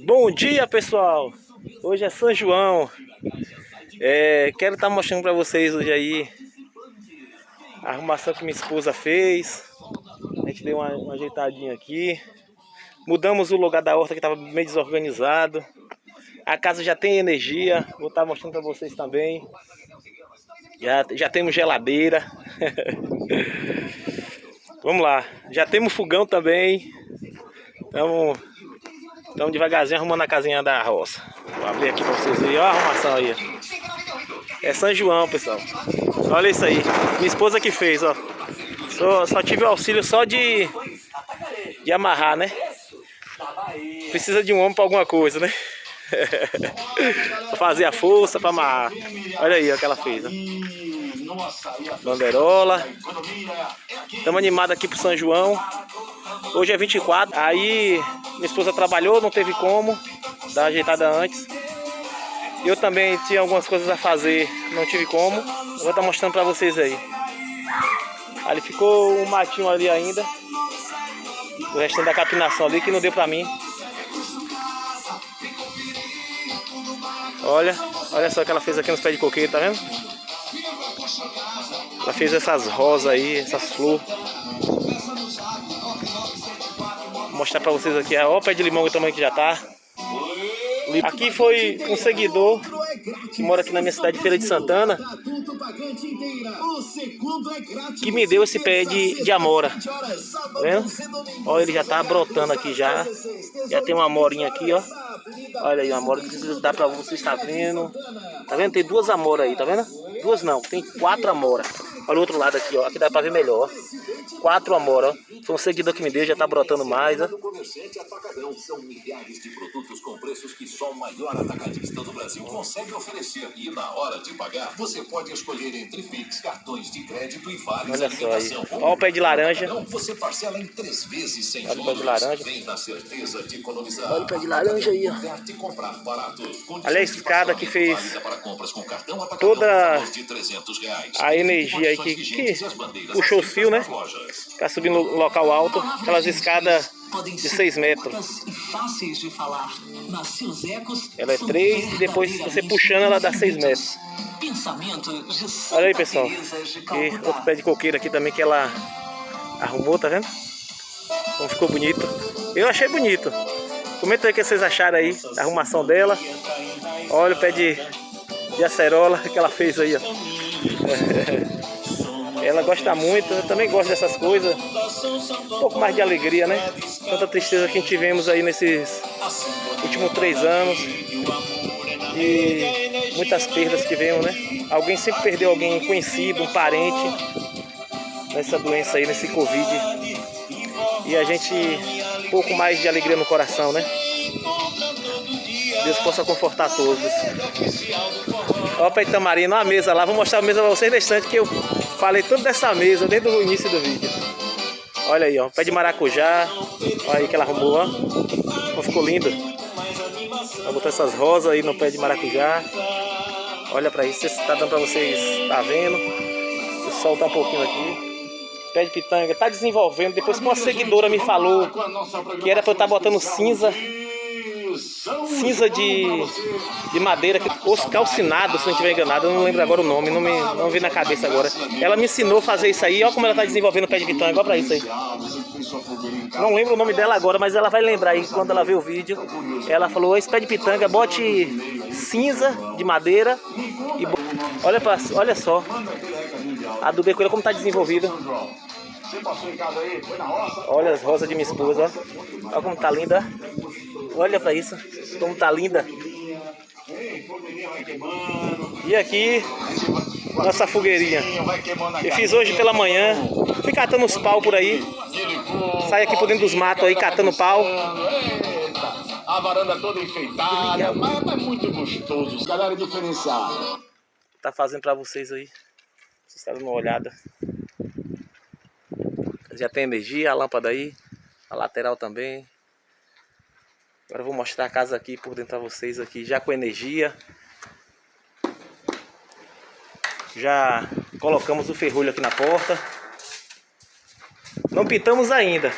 Bom dia, pessoal. Hoje é São João. Quero estar mostrando para vocês hoje aí a arrumação que minha esposa fez. A gente deu uma ajeitadinha aqui. Mudamos o lugar da horta que estava meio desorganizado. A casa já tem energia. Vou estar mostrando para vocês também. Já temos geladeira. Vamos lá. Já temos fogão também. Estamos devagarzinho arrumando a casinha da roça. Vou abrir aqui para vocês verem. Olha a arrumação aí. É São João, pessoal. Olha isso aí. Minha esposa que fez, ó. Só tive o auxílio só de amarrar, né? Precisa de um homem para alguma coisa, né? Pra fazer a força, para amarrar. Olha aí o que ela fez, ó. Banderola. Estamos animados aqui pro São João. Hoje é 24. Aí minha esposa trabalhou, não teve como dar ajeitada antes. Eu também tinha algumas coisas a fazer, não tive como. Eu vou estar mostrando pra vocês aí. Ali ficou um matinho ali ainda. O restinho da capinação ali que não deu pra mim. Olha só o que ela fez aqui nos pés de coqueiro, tá vendo? Ela fez essas rosas aí, essas flores. Vou mostrar pra vocês aqui. Olha o pé de limão, o tamanho que já tá. Aqui foi um seguidor que mora aqui na minha cidade, Feira de Santana, que me deu esse pé de amora. Tá vendo? Olha, ele já tá brotando aqui já. Já tem uma amorinha aqui, ó. Olha aí, uma amora que dá pra vocês estar vendo. Tá vendo? Tem duas amoras aí, tá vendo? Duas não, tem 4 amoras. Olha o outro lado aqui, ó. Aqui dá pra ver melhor, ó. 4 amoras, ó. Foi um seguidor que me deu, já tá brotando mais, ó. São milhares de produtos com preços que só o maior atacadista do Brasil consegue oferecer. E na hora de pagar, você pode escolher entre Pix, cartões de crédito e vales. Olha só aí. Olha o pé de laranja. Você parcela em 3 vezes sem juros. Olha o pé de laranja. Vem na certeza de economizar. Olha o pé de laranja aí, ó. Olha a escada que fez toda a energia aí que puxou os fios, né? Pra subir no local alto. Aquelas escadas de 6 metros. Ela é 3 e depois você puxando ela dá 6 metros. Olha aí, pessoal. E outro pé de coqueiro aqui também que ela arrumou, tá vendo? Como ficou bonito. Eu achei bonito. Comenta aí o que vocês acharam aí da arrumação dela. Olha o pé de acerola que ela fez aí, ó. Ela gosta muito, eu também gosto dessas coisas. Um pouco mais de alegria, né? Tanta tristeza que tivemos aí nesses últimos 3 anos. E muitas perdas que tivemos, né? Alguém sempre perdeu alguém conhecido, um parente, nessa doença aí, nesse Covid. E a gente, um pouco mais de alegria no coração, né? Deus possa confortar todos. Olha o pé de tamarino, olha a mesa lá. Vou mostrar a mesa pra vocês bastante, que eu falei tudo dessa mesa desde o início do vídeo. Olha aí, ó, pé de maracujá. Olha aí que ela arrumou, ó. Ficou lindo. Vou botar essas rosas aí no pé de maracujá. Olha pra isso, tá dando pra vocês, tá vendo? O sol tá um pouquinho aqui. Pé de pitanga, tá desenvolvendo. Depois que uma seguidora me falou que era pra eu estar botando cinza de madeira, osso calcinado, se não estiver enganado, eu não lembro agora o nome, não vem na cabeça agora. Ela me ensinou a fazer isso aí, olha como ela tá desenvolvendo o pé de pitanga, igual pra isso aí. Não lembro o nome dela agora, mas ela vai lembrar aí quando ela ver o vídeo. Ela falou, esse pé de pitanga, bote cinza de madeira e olha só, a do becoeira como tá desenvolvida. Olha as rosas de minha esposa, ó. Olha como tá linda. Olha pra isso, como tá linda. E aqui, nossa fogueirinha. Eu fiz hoje pela manhã. Fui catando os pau por aí. Sai aqui por dentro dos matos aí, catando pau. A varanda toda enfeitada, mas é muito gostoso. Galera diferenciada. Tá fazendo pra vocês aí. Vocês estão dando uma olhada. Já tem energia, a lâmpada aí. A lateral também. Agora eu vou mostrar a casa aqui por dentro pra vocês aqui, já com energia. Já colocamos o ferrolho aqui na porta. Não pintamos ainda.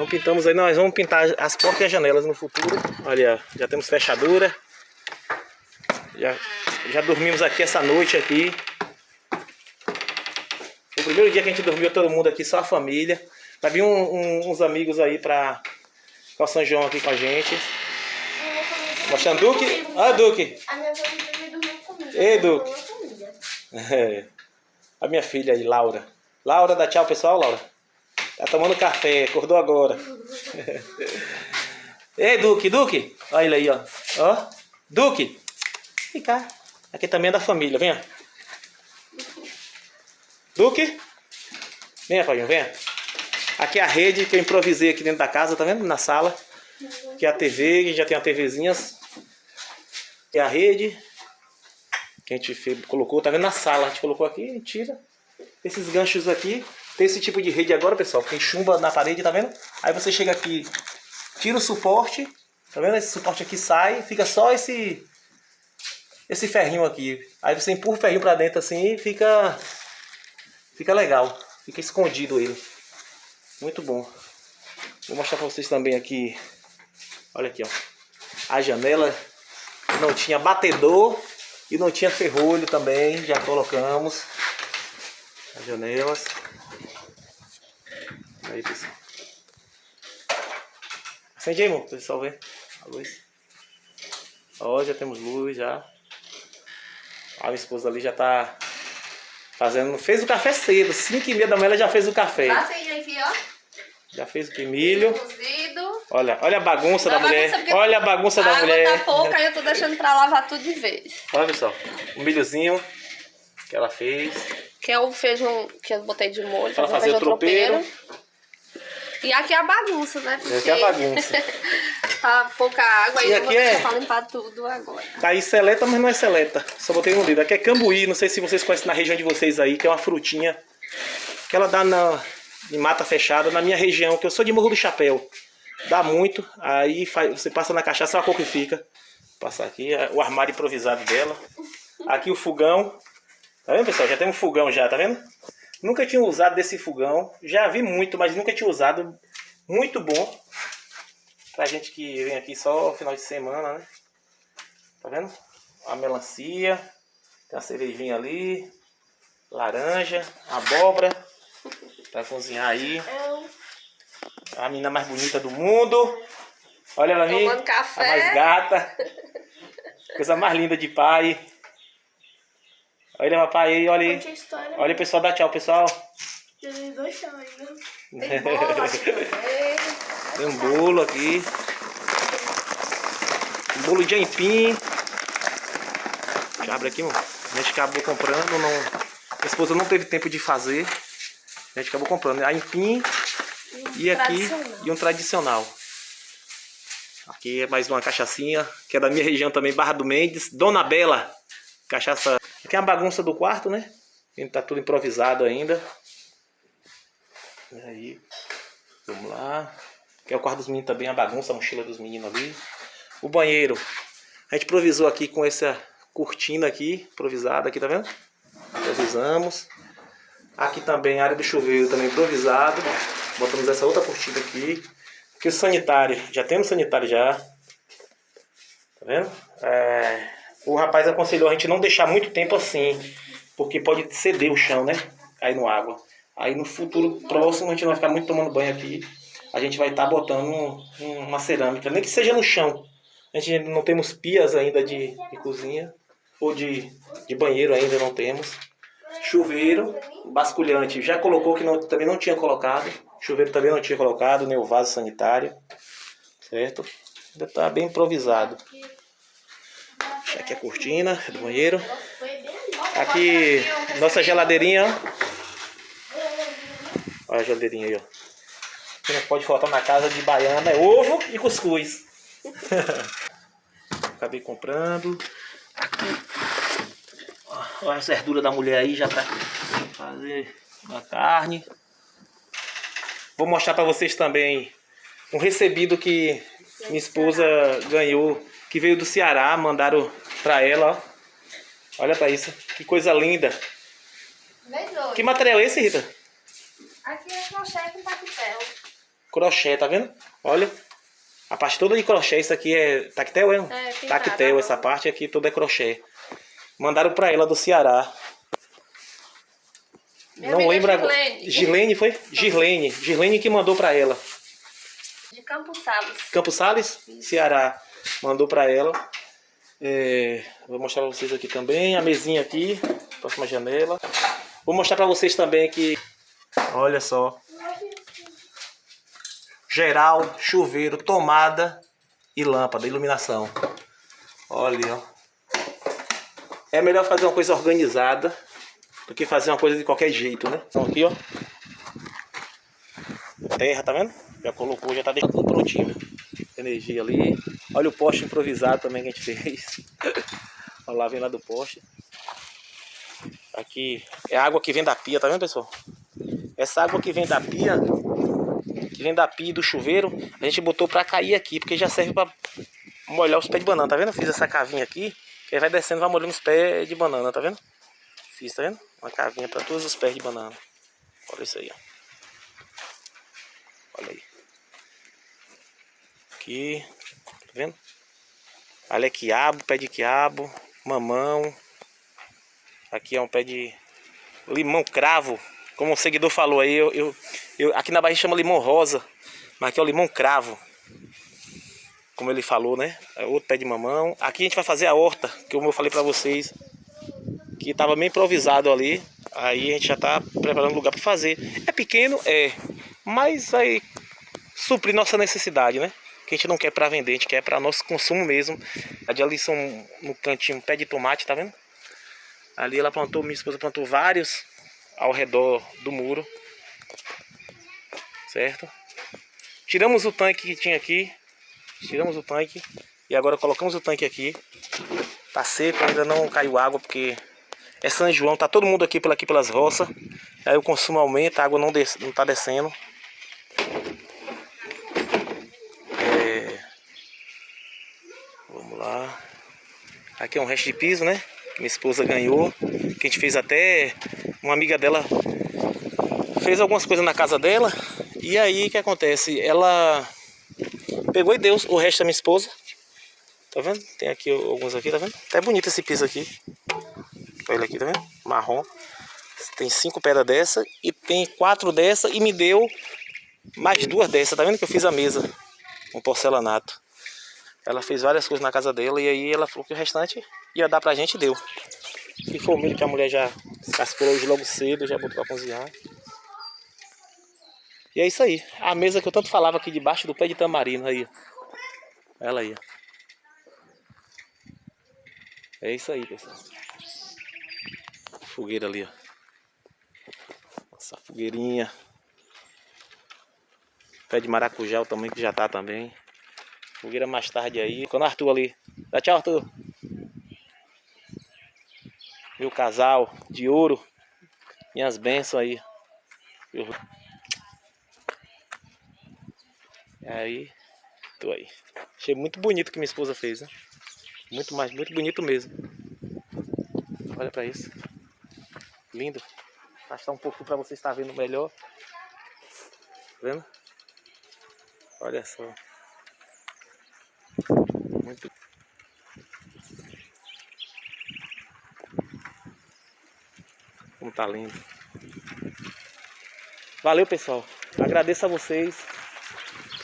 Não pintamos aí, nós vamos pintar as portas e as janelas no futuro. Olha, já temos fechadura. Já dormimos aqui essa noite aqui. O primeiro dia que a gente dormiu todo mundo aqui, só a família. Vai vir uns amigos aí pra o São João aqui com a gente. Mostrando Duque. Olha Duque. A minha família vai dormir comigo. Ei, Duque. É. A minha filha aí, Laura. Laura, dá tchau pessoal, Laura. Tá tomando café, acordou agora. Ei, Duque, Duque. Olha ele aí, ó. Ó. Duque. Vem cá. Aqui também é da família, vem. Duque. Venha, Paulinho, venha. Aqui é a rede que eu improvisei aqui dentro da casa, tá vendo? Na sala. Aqui é a TV, já tem uma TVzinha. Aqui é a rede. Que a gente colocou, tá vendo? Na sala. A gente colocou aqui, tira. Esses ganchos aqui. Tem esse tipo de rede agora, pessoal. Tem chumba na parede, tá vendo? Aí você chega aqui, tira o suporte. Tá vendo? Esse suporte aqui sai, fica só esse ferrinho aqui. Aí você empurra o ferrinho pra dentro assim e fica legal. Fica escondido ele. Muito bom. Vou mostrar pra vocês também aqui. Olha aqui, ó. A janela não tinha batedor e não tinha ferrolho também. Já colocamos as janelas. Aí, pessoal. Acende aí, amor, pra pessoal ver a luz. Ó, já temos luz já. A minha esposa ali já tá fazendo. Fez o café cedo, 5h30 da manhã ela já fez o café. Acende aqui, ó. Já fez o que? Milho. Cozido. Olha a bagunça da mulher. Olha a bagunça da mulher. A água tá pouca e eu tô deixando pra lavar tudo de vez. Olha, pessoal. O milhozinho que ela fez. Que é o feijão que eu botei de molho. Pra fazer o tropeiro. E aqui é a bagunça, né? Porque Aqui é a bagunça. tá pouca água E e eu aqui vou deixar é- pra limpar tudo agora. Tá aí seleta, mas não é seleta. Só botei no dedo. Aqui é cambuí. Não sei se vocês conhecem na região de vocês aí, que é uma frutinha que ela dá em mata fechada. Na minha região, que eu sou de Morro do Chapéu. Dá muito. Aí você passa na cachaça, olha a cor que fica. Vou passar aqui o armário improvisado dela. Aqui o fogão. Tá vendo, pessoal? Já tem um fogão já, tá vendo? Nunca tinha usado desse fogão. Já vi muito, mas nunca tinha usado. Muito bom. Pra gente que vem aqui só no final de semana, né? Tá vendo? A melancia. Tem a cervejinha ali. Laranja. Abóbora. Pra cozinhar aí. A menina mais bonita do mundo. Olha ela ali. Tomando café. A mais gata. Coisa mais linda de pai. Olha o papai aí, olha aí. Conte a história. Olha o pessoal, dá tchau, pessoal. Tem dois chão ainda. Tem bolo aqui também. Tem um bolo aqui. Um bolo de aipim. Deixa eu abrir aqui, mano. A gente acabou comprando. A esposa não teve tempo de fazer. A gente acabou comprando aipim. E aqui, e um tradicional. Aqui é mais uma cachaçinha, que é da minha região também, Barra do Mendes. Dona Bela. Cachaça. Aqui é a bagunça do quarto, né? Tá tudo improvisado ainda. E aí, vamos lá. Aqui é o quarto dos meninos também, a bagunça, a mochila dos meninos ali. O banheiro. A gente improvisou aqui com essa cortina aqui, improvisada aqui, tá vendo? Improvisamos. Aqui também a área do chuveiro também improvisado. Botamos essa outra cortina aqui. Aqui o sanitário. Já temos sanitário já. Tá vendo? O rapaz aconselhou a gente não deixar muito tempo assim. Porque pode ceder o chão, né? Cair no água. Aí no futuro próximo a gente não vai ficar muito tomando banho aqui. A gente vai estar botando uma cerâmica. Nem que seja no chão. A gente não temos pias ainda de cozinha. Ou de banheiro ainda não temos. Chuveiro, basculhante. Já colocou que também não tinha colocado. Chuveiro também não tinha colocado, nem o vaso sanitário. Certo? Ainda está bem improvisado. Deixa aqui a cortina do banheiro. Aqui, nossa geladeirinha. Olha a geladeirinha aí, ó. O que não pode faltar na casa de baiana é ovo e cuscuz. Acabei comprando. Olha a verdura da mulher aí, já tá fazer a carne. Vou mostrar para vocês também um recebido que minha esposa ganhou, que veio do Ceará, mandaram para ela, ó. Olha para isso, que coisa linda. Que material é esse, Rita? Aqui é crochê com papel. crochê, tá vendo? Olha. A parte toda de crochê, isso aqui é tactel, é? É, Tactel, essa parte aqui toda é crochê. Mandaram pra ela do Ceará. Não lembro agora. Girlene foi? Girlene que mandou pra ela. De Campos Sales. Campos Sales? Ceará. Mandou pra ela. Vou mostrar pra vocês aqui também. A mesinha aqui. Próxima janela. Vou mostrar pra vocês também aqui. Olha só. Geral, chuveiro, tomada e lâmpada, iluminação. Olha, ó. É melhor fazer uma coisa organizada do que fazer uma coisa de qualquer jeito, né? Então aqui, ó. Terra, tá vendo? Já colocou, já tá deixando tudo prontinho. Energia ali. Olha o poste improvisado também que a gente fez. Olha lá, vem lá do poste. Aqui é a água que vem da pia, tá vendo, pessoal? Essa água que vem da pia, e do chuveiro, a gente botou pra cair aqui, porque já serve pra molhar os pés de banana, tá vendo? Fiz essa cavinha aqui, que aí vai descendo, vai molhando os pés de banana, tá vendo? Fiz, tá vendo? Uma cavinha pra todos os pés de banana. Olha isso aí, ó. Olha aí. Aqui, tá vendo? Olha quiabo, pé de quiabo, mamão. Aqui é um pé de limão cravo. Como o seguidor falou aí, aqui na Bahia chama limão rosa, mas aqui é o limão cravo. Como ele falou, né? É outro pé de mamão. Aqui a gente vai fazer a horta, que como eu falei pra vocês, que estava meio improvisado ali. Aí a gente já tá preparando o lugar para fazer. É pequeno, mas vai suprir nossa necessidade, né? Que a gente não quer para vender, a gente quer para nosso consumo mesmo. Ali são no cantinho um pé de tomate, tá vendo? Ali ela plantou, minha esposa plantou vários ao redor do muro, certo? Tiramos o tanque que tinha aqui, tiramos o tanque e agora colocamos o tanque aqui. Tá seco, ainda não caiu água porque é São João, tá todo mundo aqui pelas roças. Aí o consumo aumenta, a água não tá descendo. Vamos lá. Aqui é um resto de piso, né? Que minha esposa ganhou. Que a gente fez até... Uma amiga dela fez algumas coisas na casa dela. E aí o que acontece? Ela pegou e deu o resto da minha esposa. Tá vendo? Tem aqui alguns aqui, tá vendo? Até bonito esse piso aqui. Olha aqui, tá vendo? Marrom. Tem 5 pedras dessa e tem 4 dessa e me deu mais 2 dessa. Tá vendo que eu fiz a mesa com porcelanato. Ela fez várias coisas na casa dela e aí ela falou que o restante ia dar pra gente e deu. Se for milho que a mulher já cascou hoje logo cedo, já botou pra cozinhar. E é isso aí. A mesa que eu tanto falava aqui debaixo do pé de tamarindo aí. Ela aí. É isso aí, pessoal. Fogueira ali, ó. Essa fogueirinha. Pé de maracujá, o tamanho que já tá também. Fogueira mais tarde aí. Quando o Arthur ali. Dá tchau, Arthur. Meu casal de ouro. Minhas bênçãos aí. Aí. Tô aí. Achei muito bonito que minha esposa fez, né? Muito bonito mesmo. Olha pra isso. Lindo. Afastar um pouquinho pra você estar vendo melhor. Tá vendo? Olha só. Muito. Como tá lindo. Valeu, pessoal. Agradeço a vocês.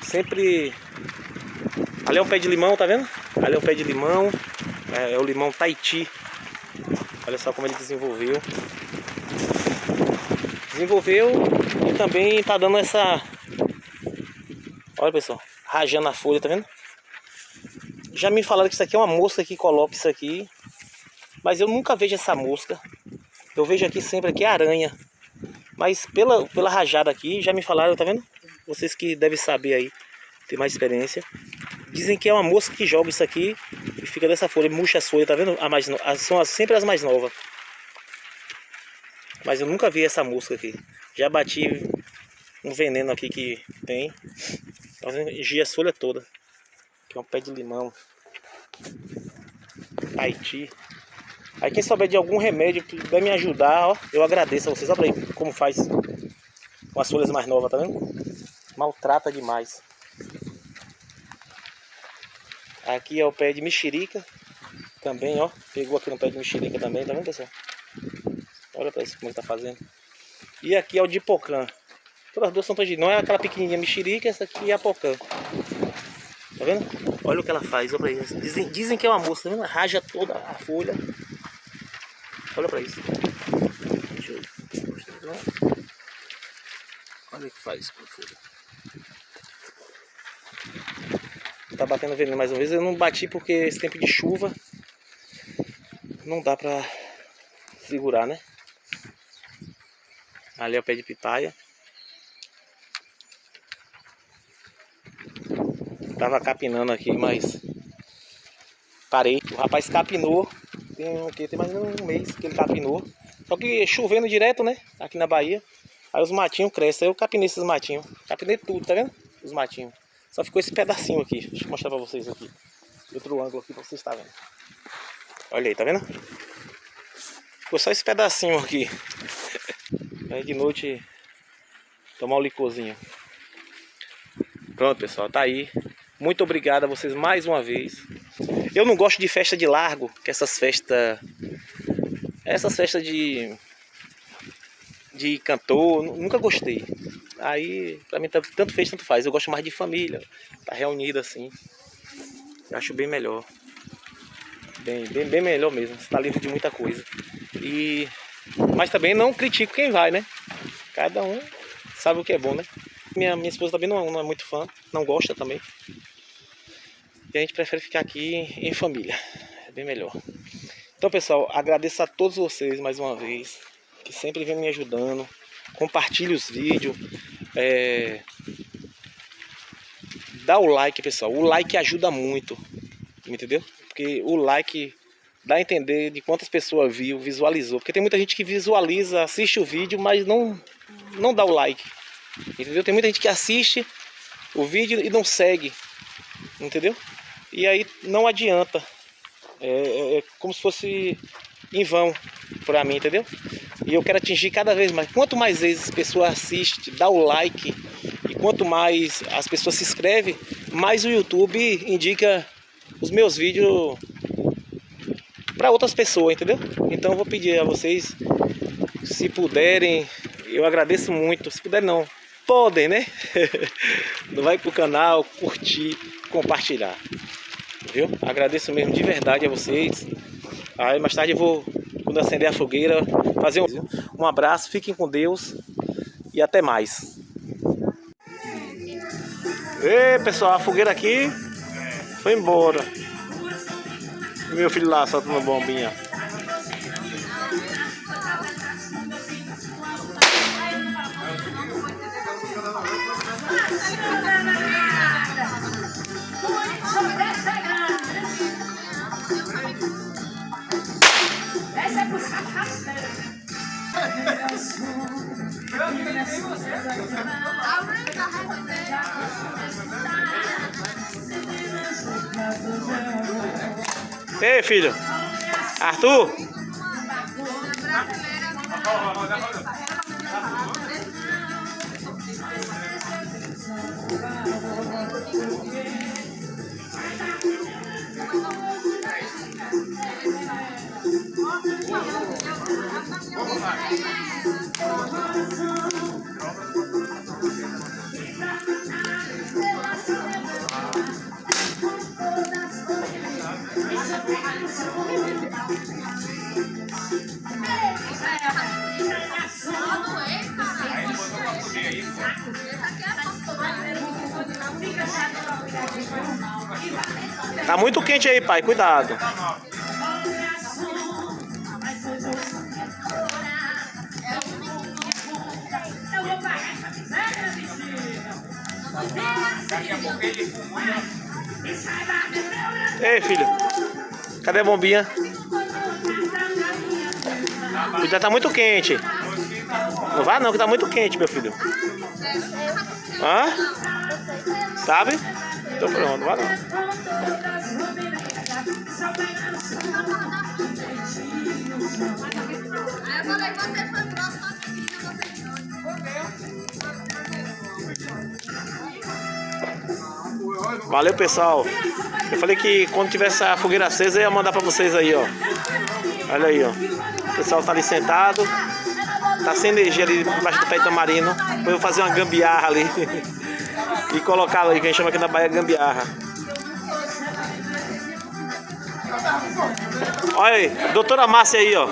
Sempre. Ali é um pé de limão, tá vendo? Ali é um pé de limão. É o limão Tahiti. Olha só como ele desenvolveu. Desenvolveu e também tá dando essa... Olha, pessoal. Rajando a folha, tá vendo? Já me falaram que isso aqui é uma mosca que coloca isso aqui. Mas eu nunca vejo essa mosca. Eu vejo aqui sempre aqui a aranha. Mas pela rajada aqui, já me falaram, tá vendo? Vocês que devem saber aí, ter mais experiência. Dizem que é uma mosca que joga isso aqui e fica dessa folha, murcha as folhas, tá vendo? São sempre as mais novas. Mas eu nunca vi essa mosca aqui. Já bati um veneno aqui que tem. Tá vendo? Engia as folhas todas. Aqui é um pé de limão. Tahiti. Aí quem souber de algum remédio que puder me ajudar, ó, eu agradeço a vocês. Olha aí como faz com as folhas mais novas, tá vendo? Maltrata demais. Aqui é o pé de mexerica. Também, ó. Pegou aqui no pé de mexerica também, tá vendo, pessoal? Olha pra isso como ele tá fazendo. E aqui é o de pocã. Todas as duas são tangerina. Não é aquela pequenininha mexerica, essa aqui é a pocã. Tá vendo? Olha o que ela faz, olha pra isso. Dizem que é uma moça, tá vendo? Raja toda a folha. Olha pra isso. Deixa eu mostrar. Olha o que faz com a folha. Tá batendo veneno mais uma vez. Eu não bati porque esse tempo de chuva não dá pra segurar, né? Ali é o pé de pitaia. Tava capinando aqui, mas parei. O rapaz capinou. Tem mais um mês que ele capinou. Só que chovendo direto, né? Aqui na Bahia. Aí os matinhos crescem. Aí eu capinei esses matinhos. Capinei tudo, tá vendo? Os matinhos. Só ficou esse pedacinho aqui. Deixa eu mostrar pra vocês aqui. Outro ângulo aqui pra vocês estarem vendo. Olha aí, tá vendo? Ficou só esse pedacinho aqui. Aí de noite tomar um licorzinho. Pronto, pessoal, tá aí. Muito obrigado a vocês mais uma vez. Eu não gosto de festa de largo, que essas festas de cantor, nunca gostei. Aí, pra mim, tanto fez, tanto faz. Eu gosto mais de família, tá reunido assim. Eu acho bem melhor. Bem melhor mesmo. Você tá livre de muita coisa. Mas também não critico quem vai, né? Cada um sabe o que é bom, né? Minha esposa também não é muito fã, não gosta também. E a gente prefere ficar aqui em família. É bem melhor. Então, pessoal, agradeço a todos vocês mais uma vez, que sempre vem me ajudando. Compartilhe os vídeos. Dá o like, pessoal. O like ajuda muito. Entendeu? Porque o like dá a entender de quantas pessoas visualizou. Porque tem muita gente que visualiza, assiste o vídeo, mas não dá o like. Entendeu? Tem muita gente que assiste o vídeo e não segue. Entendeu? E aí não adianta. É como se fosse em vão pra mim, entendeu? E eu quero atingir cada vez mais. Quanto mais vezes as pessoas assistem, dá o like, e quanto mais as pessoas se inscrevem, mais o YouTube indica os meus vídeos para outras pessoas, entendeu? Então eu vou pedir a vocês, se puderem, eu agradeço muito. Se puderem não, podem, né? Não vai pro canal, curtir, compartilhar. Viu? Agradeço mesmo de verdade a vocês. Aí mais tarde eu vou, quando acender a fogueira, fazer um abraço, fiquem com Deus e até mais. Ei, pessoal, a fogueira aqui foi embora. Meu filho lá soltando bombinha. Ei, filho. Arthur. Tá muito quente aí, pai. Cuidado. Ei, filho. Cadê a bombinha? Já tá muito quente. Não vai não, que tá muito quente, meu filho. Hã? Sabe? Então pronto, vai não. Aí eu falei, você foi próximo, você Valeu, pessoal. Eu falei que quando tivesse a fogueira acesa eu ia mandar pra vocês aí, ó. Olha aí, ó. O pessoal tá ali sentado. Tá sem energia ali embaixo do pé de tamarino. Depois eu vou fazer uma gambiarra ali. E colocá-la aí, que a gente chama aqui na Bahia gambiarra. Olha aí, doutora Márcia aí, ó.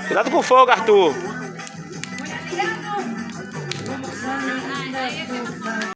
Cuidado com o fogo, Arthur.